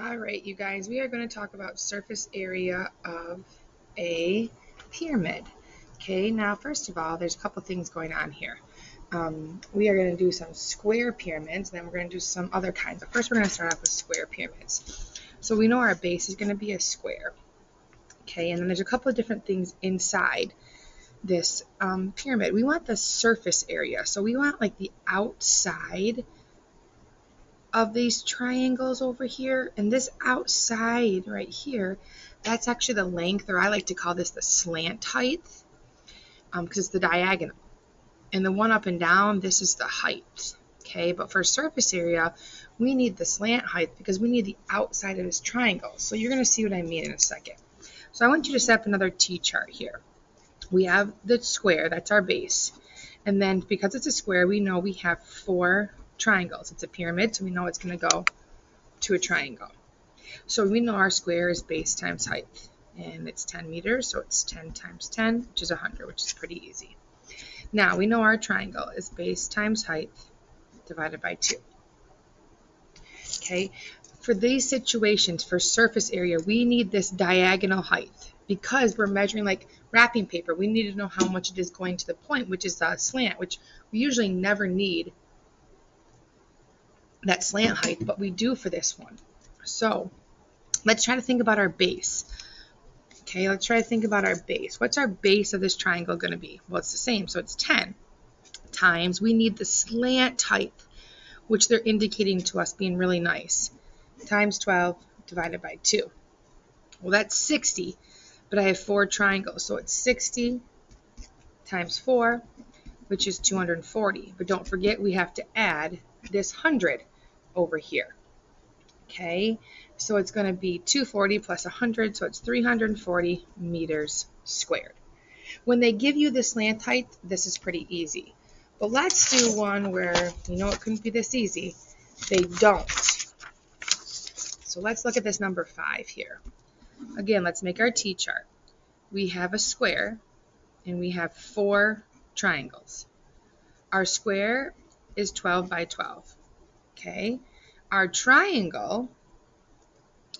All right, you guys, we are going to talk about surface area of a pyramid. Okay, now first of all, there's a couple things going on here. We are going to do some square pyramids, then we're going to do some other kinds. But first, we're going to start off with square pyramids. So we know our base is going to be a square. Okay, and then there's a couple of different things inside this pyramid. We want the surface area. So we want like the outside of these triangles over here, and this outside right here, that's actually the length, or I like to call this the slant height, because it's the diagonal. And the one up and down, this is the height. Okay, but for surface area, we need the slant height because we need the outside of this triangle. So you're going to see what I mean in a second. So I want you to set up another T-chart here. We have the square, that's our base. And then because it's a square, we know we have four triangles. It's a pyramid, so we know it's going to go to a triangle. So we know our square is base times height, and it's 10 meters, so it's 10 times 10, which is 100, which is pretty easy. Now we know our triangle is base times height divided by 2. Okay, for these situations, for surface area, we need this diagonal height because we're measuring like wrapping paper. We need to know how much it is going to the point, which is a slant, which we usually never need that slant height, but we do for this one. So let's try to think about our base. Okay, let's try to think about our base. What's our base of this triangle going to be? Well, it's the same, so it's 10 times. We need the slant height, which they're indicating to us being really nice, times 12 divided by 2. Well, that's 60, but I have four triangles, so it's 60 times 4, which is 240. But don't forget, we have to add this 100 over here. Okay, so it's going to be 240 plus 100, so it's 340 meters squared. When they give you the slant height, this is pretty easy. But let's do one where you know it couldn't be this easy. They don't. So let's look at this number 5 here. Again, let's make our T-chart. We have a square, and we have four triangles. Our square is 12 by 12. Okay. Our triangle,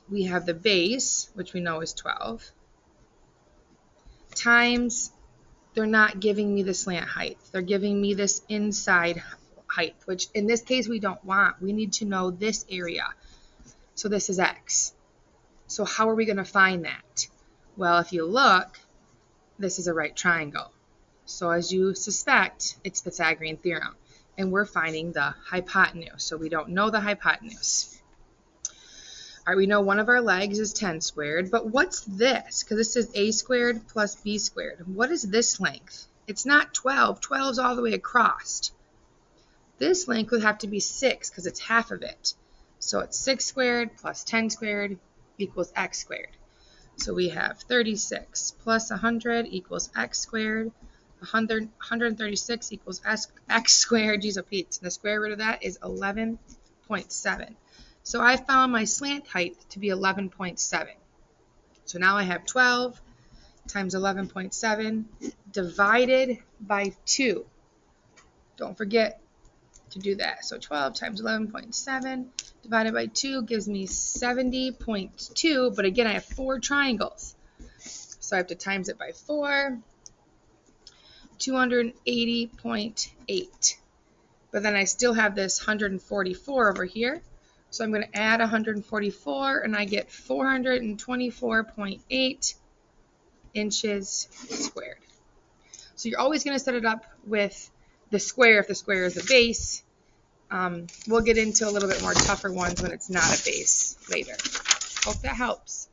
we have the base, which we know is 12, times, they're not giving me the slant height. They're giving me this inside height, which in this case we don't want. We need to know this area. So this is x. So how are we going to find that? Well, if you look, this is a right triangle. So as you suspect, it's Pythagorean theorem. And we're finding the hypotenuse. So we don't know the hypotenuse. All right, we know one of our legs is 10 squared, but what's this? Because this is a squared plus b squared. What is this length? It's not 12. 12 is all the way across. This length would have to be 6 because it's half of it. So it's 6 squared plus 10 squared equals x squared. So we have 36 plus 100 equals x squared. 136 equals x squared. Geez, oh Pete. The square root of that is 11.7. So I found my slant height to be 11.7. So now I have 12 times 11.7 divided by 2. Don't forget to do that. So 12 times 11.7 divided by 2 gives me 70.2. But again, I have four triangles. So I have to times it by 4. 280.8. But then I still have this 144 over here. So I'm going to add 144 and I get 424.8 inches squared. So you're always going to set it up with the square if the square is the base. We'll get into a little bit more tougher ones when it's not a base later. Hope that helps.